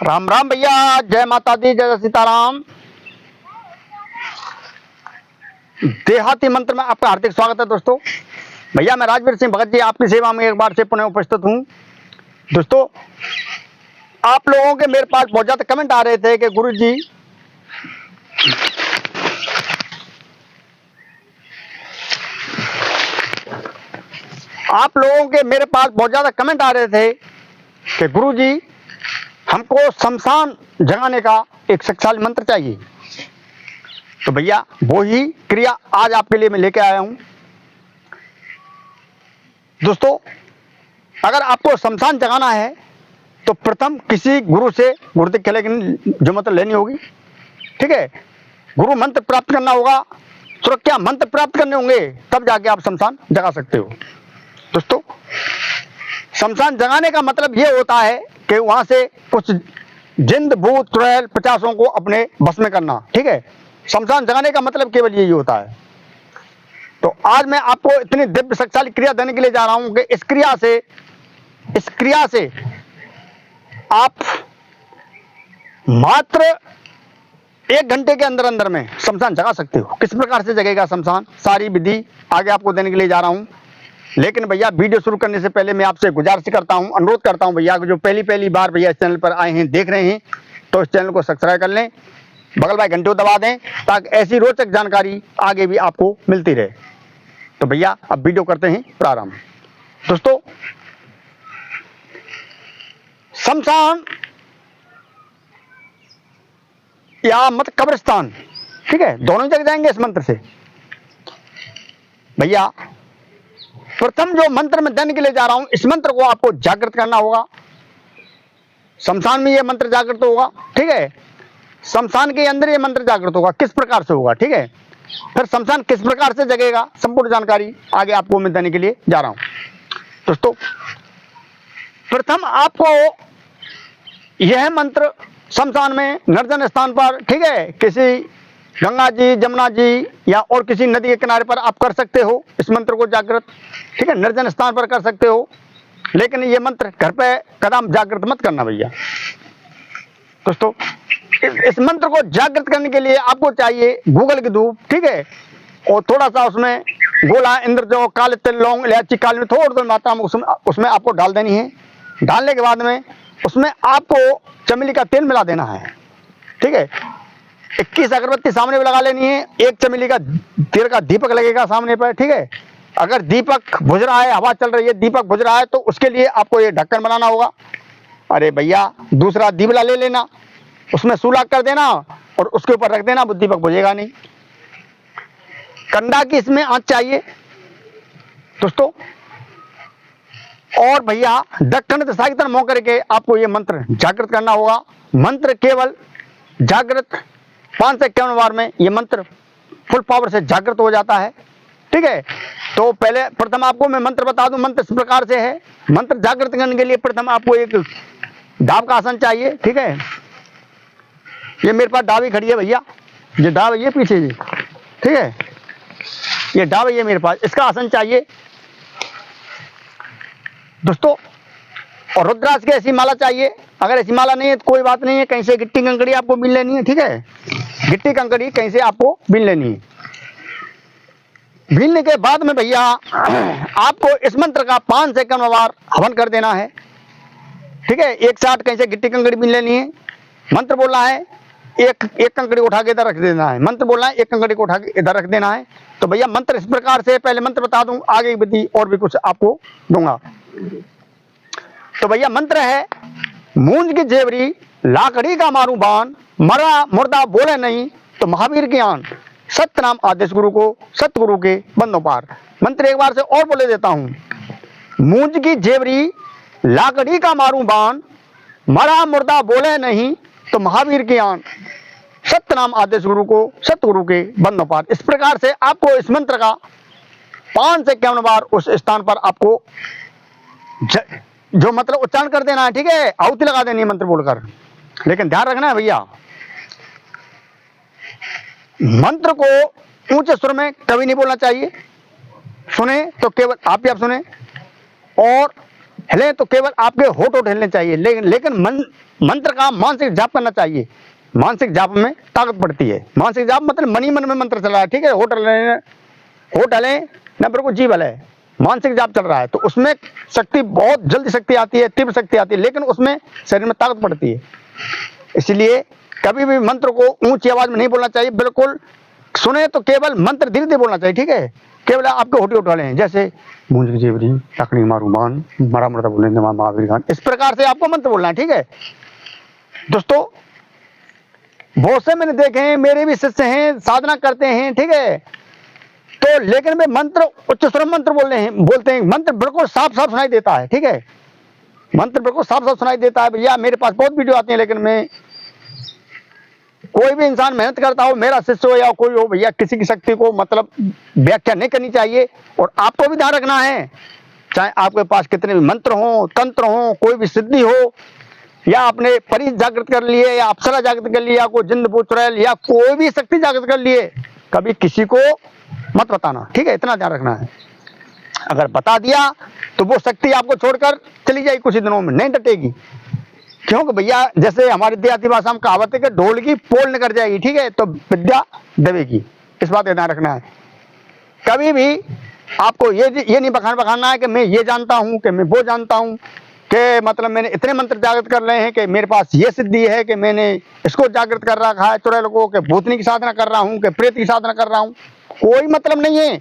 राम राम भैया, जय माता दी, जय सीताराम। देहाती मंत्र में आपका हार्दिक स्वागत है दोस्तों। भैया मैं राजवीर सिंह भगत जी आपकी सेवा में एक बार से पुनः उपस्थित हूँ। दोस्तों आप लोगों के मेरे पास बहुत ज्यादा कमेंट आ रहे थे कि गुरुजी आप लोगों के मेरे पास बहुत ज्यादा कमेंट आ रहे थे कि गुरुजी हमको शमशान जगाने का एक शक्तिशाली मंत्र चाहिए। तो भैया वो ही क्रिया आज आपके लिए मैं लेके आया हूं। दोस्तों अगर आपको शमशान जगाना है तो प्रथम किसी गुरु से गुरु दीक्षा जो मंत्र लेनी होगी, ठीक है। गुरु मंत्र प्राप्त करना होगा, सुरक्षा मंत्र प्राप्त करने होंगे, तब जाके आप शमशान जगा सकते हो। दोस्तों शमशान जगाने का मतलब यह होता है कि वहां से कुछ जिंद भूत चुड़ैल पिशाचों को अपने बस में करना, ठीक है। शमशान जगाने का मतलब केवल यही होता है। तो आज मैं आपको इतनी दिव्य शक्तिशाली क्रिया देने के लिए जा रहा हूं कि इस क्रिया से आप मात्र 1 घंटे के अंदर अंदर में शमशान जगा सकते हो। किस प्रकार से जगेगा शमशान, सारी विधि आगे आपको देने के लिए जा रहा हूं। लेकिन भैया वीडियो शुरू करने से पहले मैं आपसे गुजारिश करता हूं, अनुरोध करता हूं भैया, जो पहली बार भैया इस चैनल पर आए हैं, देख रहे हैं, तो इस चैनल को सब्सक्राइब कर लें, बगल वाले घंटे को दबा दें ताकि ऐसी रोचक जानकारी आगे भी आपको मिलती रहे। तो भैया अब वीडियो करते हैं प्रारंभ। दोस्तों शमशान या मत कब्रिस्तान, ठीक है, दोनों जग जाएंगे इस मंत्र से। भैया प्रथम जो मंत्र में देने के लिए जा रहा हूं, इस मंत्र को आपको जागृत करना होगा। शमशान में यह मंत्र जागृत होगा, ठीक है। शमशान के अंदर यह मंत्र जागृत होगा, किस प्रकार से होगा, ठीक है। फिर शमशान किस प्रकार से जगेगा, संपूर्ण जानकारी आगे आपको मैं देने के लिए जा रहा हूं। दोस्तों प्रथम आपको यह मंत्र शमशान में निर्जन स्थान पर, ठीक है, किसी गंगा जी, जमुना जी या और किसी नदी के किनारे पर आप कर सकते हो इस मंत्र को जागृत, ठीक है। निर्जन स्थान पर कर सकते हो, लेकिन ये मंत्र घर पे कदम जागृत मत करना भैया। दोस्तों इस मंत्र को जागृत करने के लिए आपको चाहिए गूगल की धूप, ठीक है, और थोड़ा सा उसमें गोला, इंद्रजौ, काले तिल, लौंग, इलायची, काली मिर्च थोड़ी मात्रा में उसमें आपको डाल देनी है। डालने के बाद में उसमें आपको चमेली का तेल मिला देना है, ठीक है। 21 अगरबत्ती सामने पे लगा लेनी है, 1 चमेली का तेल का दीपक लगेगा सामने पर, ठीक है। अगर दीपक बुझ रहा है, हवा चल रही है, दीपक बुझ रहा है, तो उसके लिए आपको ये ढक्कन बनाना होगा। अरे भैया दूसरा दीवला ले लेना, उसमें सूला कर देना और उसके ऊपर रख देना, वो दीपक बुझेगा नहीं। कंडा की इसमें आंच चाहिए दोस्तों। और भैया दक्षिण दिशा की तरफ मुंह करके आपको ये मंत्र जागृत करना होगा। मंत्र केवल जागृत 5 से 51 बार में ये मंत्र फुल पावर से जागृत हो जाता है, ठीक है। तो पहले प्रथम आपको मैं मंत्र बता दूं। मंत्र इस प्रकार से है। मंत्र जागृत करने के लिए प्रथम आपको एक डाब का आसन चाहिए, ठीक है। ये मेरे पास डाबी खड़ी है भैया, ये डाब ये पीछे जी, ठीक है, ये डाब ये मेरे पास, इसका आसन चाहिए दोस्तों। और रुद्राक्ष की ऐसी माला चाहिए। अगर ऐसी माला नहीं है तो कोई बात नहीं है, कहीं से गिट्टी कंकड़ी आपको बीन लेनी है, ठीक है। गिट्टी कंकड़ी कहीं से आपको बीन लेनी है। बीनने के बाद में भैया आपको इस मंत्र का 5 से 51 बार हवन कर देना है, ठीक है। एक साथ कहीं से गिट्टी कंकड़ी बीन लेनी है। मंत्र बोलना है, एक कंकड़ी उठा के इधर रख देना है। मंत्र बोलना है, एक कंकड़ी को उठा के इधर रख देना है। तो भैया मंत्र इस प्रकार से, पहले मंत्र बता दूं, आगे विधि और भी कुछ आपको दूंगा। तो भैया मंत्र है, मूंज की जेवरी लाकड़ी का मारू बाण, मरा मुर्दा बोले नहीं तो महावीर की आन, सत्य नाम आदेश गुरु को, सतगुरु के बंदों पार। मंत्र एक बार से और बोले देता हूं। मूंज की जेवरी लाकड़ी का मारू बाण, मरा मुर्दा बोले नहीं तो महावीर की आन, सत्य नाम आदेश गुरु को, सतगुरु के बंदों पार। इस प्रकार से आपको इस मंत्र का 5 से 51 बार उस स्थान पर आपको जो मतलब उच्चारण कर देना है, ठीक है। आहुति लगा देनी है मंत्र बोलकर। लेकिन ध्यान रखना है भैया, मंत्र को ऊंचे सुर में कभी नहीं बोलना चाहिए। सुने तो केवल आप ही आप सुने, और हिले तो केवल आपके होठ हिलने चाहिए, लेकिन मंत्र का मानसिक जाप करना चाहिए। मानसिक जाप में ताकत पड़ती है। मानसिक जाप मतलब मन ही मन में मंत्र चल रहा है, ठीक है, होठ हले न बिल्कुल जीभ हले, मानसिक जाप चल रहा है, तो उसमें शक्ति, बहुत जल्दी शक्ति आती है, तीव्र शक्ति आती है, लेकिन उसमें शरीर में ताकत पड़ती है। इसलिए कभी भी मंत्र को ऊंची आवाज में नहीं बोलना चाहिए, बिल्कुल सुने तो केवल मंत्र धीरे धीरे बोलना चाहिए, ठीक है। केवल आपके होठी उठा लें, जैसे मूंज की जेवरी टकनी मारू मान मरा मरता बोले महावीर खान, इस प्रकार से आपको मंत्र बोलना है, ठीक है दोस्तों। बहुत से मैंने देखे हैं, मेरे भी शिष्य हैं, साधना करते हैं, ठीक है, तो लेकिन वे मंत्र उच्च स्वर मंत्र बोलते हैं, मंत्र बिल्कुल साफ साफ सुनाई देता है, ठीक है, मंत्र बिल्कुल साफ साफ सुनाई देता है। भैया मेरे पास बहुत वीडियो आती है, लेकिन मैं, कोई भी इंसान मेहनत करता हो, मेरा शिष्य हो या कोई हो, भैया किसी की शक्ति को मतलब व्याख्या नहीं करनी चाहिए। और आपको भी ध्यान रखना है, चाहे आपके पास कितने भी मंत्र हो, तंत्र हो, कोई भी सिद्धि हो, या आपने परी जागृत कर लिए, या अप्सरा जागृत कर लिया, कोई जिंद भूत चुड़ैल या कोई भी शक्ति जागृत कर लिए, कभी किसी को मत बताना, ठीक है, इतना ध्यान रखना है। अगर बता दिया तो वो शक्ति आपको छोड़कर चली जाएगी, कुछ ही दिनों में नहीं डटेगी। क्योंकि भैया जैसे हमारी देहाती भाषा में कहावत है कि ढोल की पोल निकल जाएगी, ठीक है, तो विद्या दबेगी, इस बात का ध्यान रखना है। कभी भी आपको ये नहीं बखाना है कि मैं ये जानता हूं, कि मैं वो जानता हूं, कि मतलब मैंने इतने मंत्र जागृत कर रहे हैं, कि मेरे पास ये सिद्धि है, कि मैंने इसको जागृत कर रखा है, चुड़ैल को, कि भूतनी की साधना कर रहा हूं, कि प्रेत की साधना कर रहा हूं, कोई मतलब नहीं है,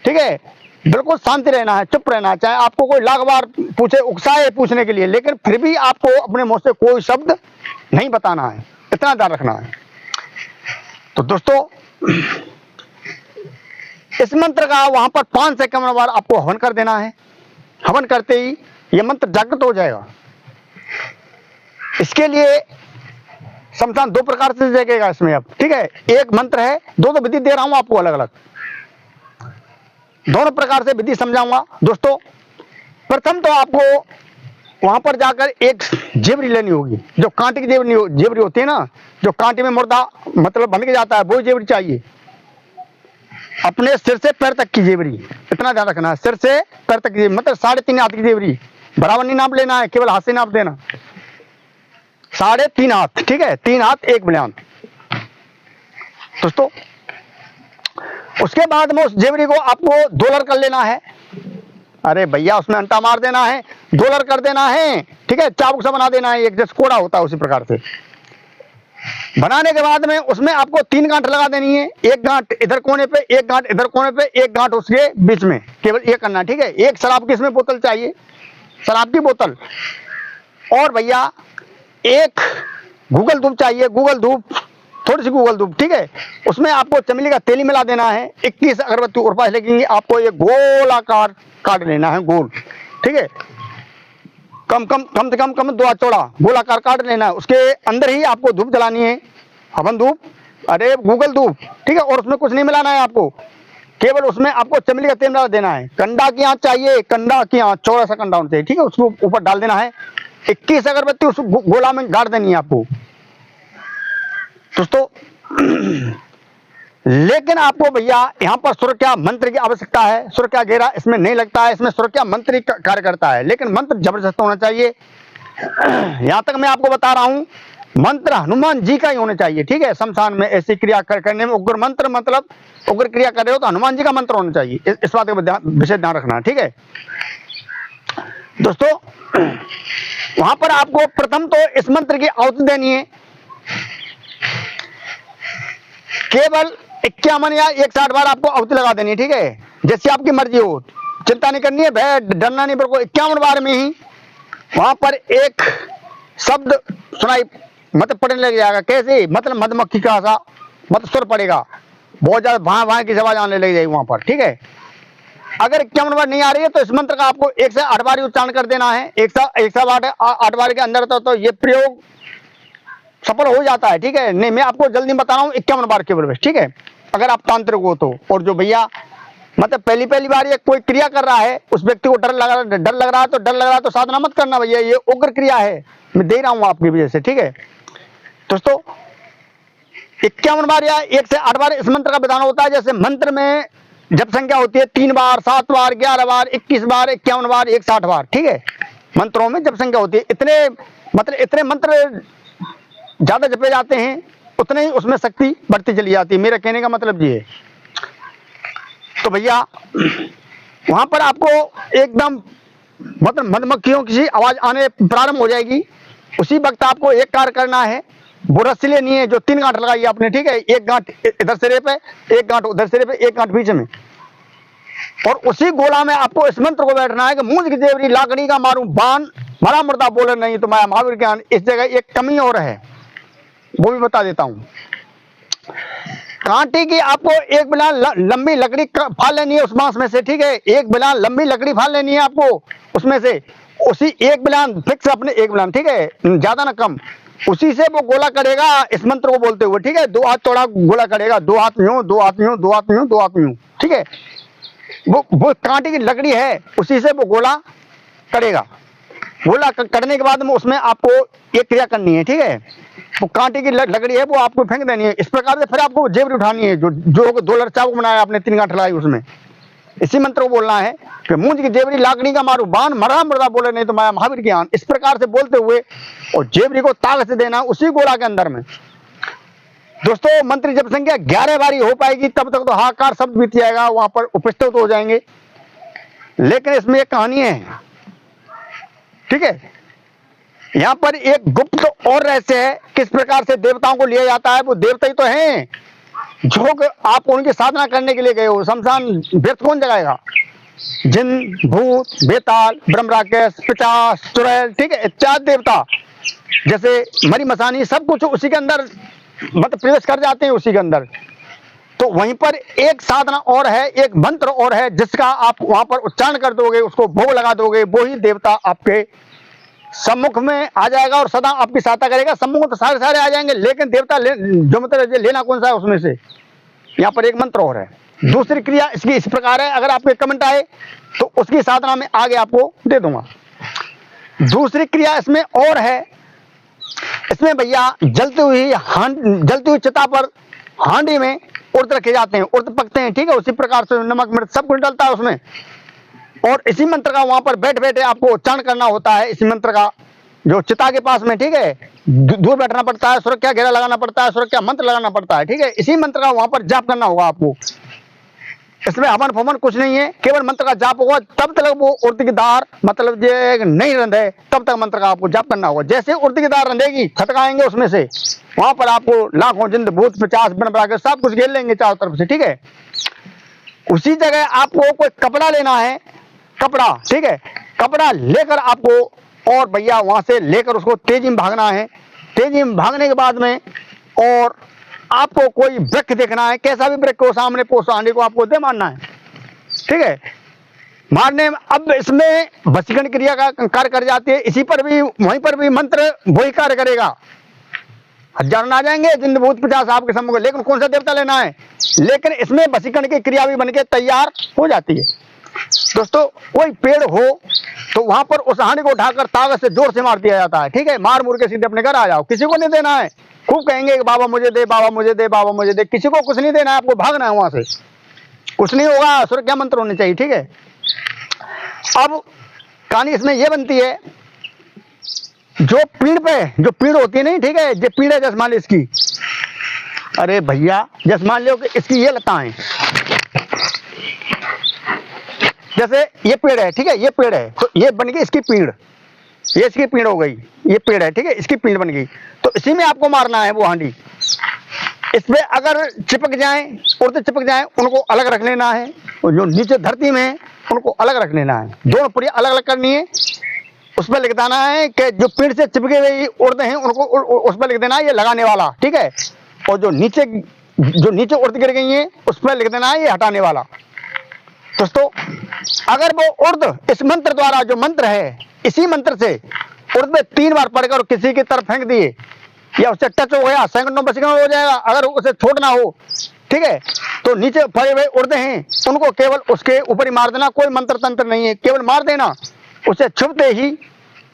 ठीक है। बिल्कुल शांति रहना है, चुप रहना है, चाहे आपको कोई लाख बार पूछे, उकसाए पूछने के लिए, लेकिन फिर भी आपको अपने मुंह से कोई शब्द नहीं बताना है, इतना ध्यान रखना है। तो दोस्तों इस मंत्र का वहां पर 5 से कम बार आपको हवन कर देना है। हवन करते ही यह मंत्र जागृत हो जाएगा। इसके लिए शमशान 2 प्रकार से जगेगा इसमें अब, ठीक है, एक मंत्र है, 2 विधि दे रहा हूं आपको अलग अलग, दोनों प्रकार से विधि समझाऊंगा दोस्तों। प्रथम तो आपको वहां पर जाकर एक जेवरी लेनी होगी, जो कांटे की जेवरी होती है ना, जो कांटे में मुर्दा मतलब बन के जाता है, वो जेवरी चाहिए। अपने सिर से पैर तक की जेवरी, इतना ध्यान रखना है, सिर से पैर तक की, मतलब 3.5 हाथ की जेवरी, बराबर नहीं नाप लेना है, केवल हाथ से नाप देना, 3.5 हाथ, ठीक है, 3 हाथ 1 बयान दोस्तों। उसके बाद में उस जेवरी को आपको दोलर कर लेना है। अरे भैया उसमें अंटा मार देना है, दोलर कर देना है, ठीक है, चाबुक सा बना देना है, एक जैसे कोड़ा होता है उसी प्रकार से। बनाने के बाद में उसमें आपको 3 गांठ लगा देनी है, एक गांठ इधर कोने पे, एक गांठ इधर कोने पे, एक गांठ उसके बीच में, केवल ये करना, ठीक है। एक शराब की इसमें बोतल चाहिए, शराब की बोतल, और भैया एक गूगल धूप चाहिए, गूगल धूप, थोड़ी सी गूगल धूप, ठीक है। उसमें आपको चमेली का तेल मिला देना है, 21 अगरबत्ती और पास लगेंगी, आपको ये गोलाकार काट लेना है, गोल, ठीक है, कम से कम 2 हाथ चौड़ा गोलाकार काट लेना है। उसके अंदर ही आपको धूप जलानी है, हवन धूप, अरे गूगल धूप, ठीक है, और उसमें कुछ नहीं मिलाना है आपको, केवल उसमें आपको चमेली का तेल डाल देना है। कंडा की आंच चाहिए, कंडा की आंच, चौड़ा सा कंडा होना चाहिए, ठीक है, उसको ऊपर डाल देना है। 21 अगरबत्ती उस गोला में गाड़ देनी है आपको दोस्तों। लेकिन आपको भैया यहाँ पर सुरक्षा मंत्र की आवश्यकता है। सुरक्षा घेरा इसमें नहीं लगता है, इसमें सुरक्षा मंत्र ही कार्य करता है, लेकिन मंत्र जबरदस्त होना चाहिए। यहाँ तक मैं आपको बता रहा हूँ, मंत्र हनुमान जी का ही होना चाहिए, ठीक है। शमशान में ऐसी क्रिया करने में उग्र मंत्र, मतलब उग्र क्रिया कर रहे हो तो हनुमान जी का मंत्र होना चाहिए, इस बात का विशेष ध्यान रखना, ठीक है दोस्तों। वहां पर आपको प्रथम तो इस मंत्र की आहुति देनी है, केवल 51 या 160 बार आपको आहुति लगा देनी है, ठीक है, जैसी आपकी मर्जी हो, चिंता नहीं करनी है, भय डरना नहीं, बिल्कुल 51 बार में ही वहां पर एक शब्द सुनाई मतलब पड़ने लग जाएगा। कैसे, मतलब मधुमक्खी का सा मतलब सुर पड़ेगा, बहुत ज्यादा भां भां की आवाज आने लग जाएगी वहां पर, ठीक है। अगर 51 बार नहीं आ रही है तो इस मंत्र का आपको 1 से 8 बार उच्चारण कर देना है। 108 बार के अंदर तो ये प्रयोग सफल हो जाता है, ठीक है। नहीं, मैं आपको जल्दी बता रहा हूँ, 51 बार केवल बस, ठीक है, अगर आप तांत्रिक हो तो। और जो भैया मतलब पहली बार ये कोई क्रिया कर रहा है, उस व्यक्ति को डर लग रहा है तो साधना मत करना भैया, ये उग्र क्रिया है, मैं दे रहा हूँ आपकी वजह से, ठीक है दोस्तों। 51 बार या 1 से 8 बार इस मंत्र का विधान होता है। जैसे मंत्र में जब संख्या होती है 3 बार, 7 बार, 11 बार, 21 बार, 51 बार, 160 बार, ठीक है। मंत्रों में जप संख्या होती है। इतने मंत्र ज्यादा जपे जाते हैं उतने ही उसमें शक्ति बढ़ती चली जाती है। मेरा कहने का मतलब ये है। तो भैया वहां पर आपको एकदम मधुमक्खियों की आवाज आने प्रारंभ हो जाएगी। उसी वक्त आपको एक कार्य करना है, वो रस्सी लेनी है जो 3 गांठ लगाई आपने, ठीक है, एक गांठ इधर सिरे पे, एक गांठ उधर सिरे पे, एक गांठ बीच में, और उसी गोला में आपको इस मंत्र को बैठना है कि मूंज की जेवरी लाकड़ी का मारूं बाण, मरा मुर्दा बोले नहीं तो मैं महावीर ज्ञान। इस जगह एक कमी और है, वो भी बता देता हूं। कांटे की आपको एक बिलान लंबी लकड़ी फाल लेनी है उस बांस में से, ठीक है, एक बिलान लंबी लकड़ी फाल लेनी है आपको उसमें से, उसी एक बिलान फिक्स अपने एक बिलान, ठीक है, ज्यादा ना कम, उसी से वो गोला करेगा इस मंत्र को बोलते हुए, ठीक है। 2 हाथ चौड़ा गोला करेगा, 2 हाथ यूं, 2 हाथ यूं, 2 हाथ यूं, 2 हाथ यूं, ठीक है। वो कांटे की लकड़ी है, उसी से वो गोला करेगा। गोला करने के बाद में उसमें आपको एक क्रिया करनी है, ठीक है। वो कांटे की लकड़ी है, वो आपको फेंक देनी है। इस प्रकार से फिर आपको जेवरी उठानी है, जो 2 लड़चा को बनाया आपने 3 गांठ लगाई उसमें। इसी मंत्र को बोलना है कि मूंज की जेवरी लाकड़ी का मारू बाण, मरा मुर्दा बोले नहीं तो मैं महावीर ज्ञान। इस प्रकार से बोलते हुए और जेवरी को ताकत से देना उसी गोला के अंदर में। दोस्तों मंत्र जब संख्या 11 बारी हो पाएगी तब तक तो हाहाकार शब्द बीत जाएगा, वहां पर उपस्थित हो जाएंगे। लेकिन इसमें एक कहानी है, ठीक है। यहां पर एक गुप्त और रहस्य है, किस प्रकार से देवताओं को लिया जाता है। वो देवता ही तो हैं जो आप उनकी साधना करने के लिए गए हो। शमशान व्यर्थ कौन जगाएगा? जिन, भूत, बेताल, ब्रह्म राक्षस, पिशाच, चुड़ैल, ठीक है, इत्यादि देवता जैसे मरी मसानी सब कुछ उसी के अंदर मतलब प्रवेश कर जाते हैं उसी के अंदर। तो वहीं पर एक साधना और है, एक मंत्र और है जिसका आप वहां पर उच्चारण कर दोगे, उसको भोग लगा दोगे, वो ही देवता आपके सम्मुख में आ जाएगा और सदा आपकी सहायता करेगा। सम्मुख तो सारे आ जाएंगे, लेकिन देवता जो मतलब लेना कौन सा है उसमें से। यहाँ पर एक मंत्र और है। दूसरी क्रिया इसकी इस प्रकार है, अगर आपके कमेंट आए तो उसकी साधना में आगे आपको दे दूंगा। दूसरी क्रिया इसमें और है, इसमें भैया जलती हुई चिता पर हांडी में उर्द रखे जाते हैं, उर्द पकते हैं, ठीक है। उसी प्रकार से नमक मिर्च सब कुछ डलता है उसमें, और इसी मंत्र का वहां पर बैठ बैठे आपको उच्चारण करना होता है। इसी मंत्र का जो चिता के पास में, ठीक है, दूर बैठना पड़ता है, सुरक्षा घेरा लगाना पड़ता है, सुरक्षा मंत्र लगाना पड़ता है, ठीक है। इसी मंत्र का वहां पर जाप करना होगा आपको। इसमें हवन फवन कुछ नहीं है, केवल मंत्र का जाप होगा। तब तक वो उर्द की दार मतलब ये नहीं रंधे तब तक मंत्र का आपको जाप करना होगा। जैसे उर्द की दार रंधेगी, खटकाएंगे उसमें से, वहां पर आपको लाखों जिंद भूत 50 बन बना के सब कुछ घेर लेंगे चारों तरफ से, ठीक है। उसी जगह आपको कोई कपड़ा लेना है, कपड़ा, ठीक है, कपड़ा लेकर आपको और भैया वहां से लेकर उसको तेजी में भागना है। तेजी में भागने के बाद में और आपको कोई वृक्ष देखना है, कैसा भी वृक्ष हो, सामने पोस्ट हांडी को आपको दे मारना है, ठीक है। मारने में अब इसमें वशीकरण क्रिया का कार्य कर जाती है। इसी पर भी वहीं पर भी मंत्र वही कार्य करेगा। हजारों आ जाएंगे जिन भूत 50 आपके सम्मुख, लेकिन कौन सा देवता लेना है, लेकिन इसमें वशीकरण की क्रिया भी बनके तैयार हो जाती है। दोस्तों कोई पेड़ हो तो वहां पर उस हांडी को उठाकर ताकत से जोर से मार दिया जाता है, ठीक है। मार मुर के सीधे अपने घर आ जाओ, किसी को नहीं देना है। खूब कहेंगे कि बाबा मुझे दे, बाबा मुझे दे, बाबा मुझे दे, किसी को कुछ नहीं देना है, आपको भागना है वहां से, कुछ नहीं होगा। सुरक्षा मंत्र होने चाहिए, ठीक है। अब कहानी इसमें यह बनती है, जो पीड़ होती है नहीं, ठीक है, जो पीड़ है जैसे मान लो इसकी, अरे भैया जैसे मान लो कि इसकी ये लताएं, जैसे ये पेड़ है, ठीक है, ये पेड़ है, तो ये बन गई इसकी पीड़, ये इसकी पीड़ हो गई, ये पेड़ है, ठीक है, इसकी पीड़ बन गई। तो इसी में आपको मारना है वो हांडी। इसमें अगर चिपक जाए, उड़ते चिपक जाए, उनको अलग रख लेना है, और जो नीचे धरती में है उनको अलग रख लेना है। दोनों पूरी अलग अलग करनी है। उस पर लिख देना है कि जो पेड़ से चिपके हुए उड़ते हैं उनको उस पर लिख देना है ये लगाने वाला, ठीक है। और जो नीचे उड़द गिर गई है उस पर लिख देना है ये हटाने वाला। दोस्तों अगर वो उर्द इस मंत्र द्वारा, जो मंत्र है इसी मंत्र से उर्द में 3 बार पढ़कर किसी की तरफ फेंक दिए या उससे टच हो गया, सेकंडों में हो जाएगा। अगर उसे छोड़ना हो, ठीक है, तो नीचे फरे हुए उड़ते हैं उनको केवल उसके ऊपर ही मार देना, कोई मंत्र तंत्र नहीं है, केवल मार देना, उसे छुपते ही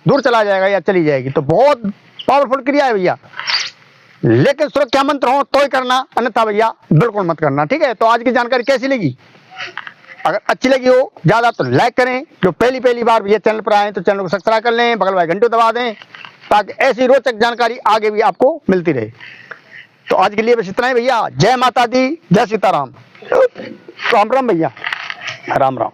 दूर चला जाएगा या चली जाएगी। तो बहुत पावरफुल क्रिया है भैया, लेकिन सुरक्षा मंत्र हो तो ही करना, अन्यथा भैया बिल्कुल मत करना, ठीक है। तो आज की जानकारी कैसी लगी? अगर अच्छी लगी हो ज़्यादा तो लाइक करें, जो पहली बार ये चैनल पर आए तो चैनल को सब्सक्राइब कर लें, बगल वाले घंटे दबा दें ताकि ऐसी रोचक जानकारी आगे भी आपको मिलती रहे। तो आज के लिए बस इतना ही भैया। जय माता दी, जय सीताराम। राम राम भैया, राम राम।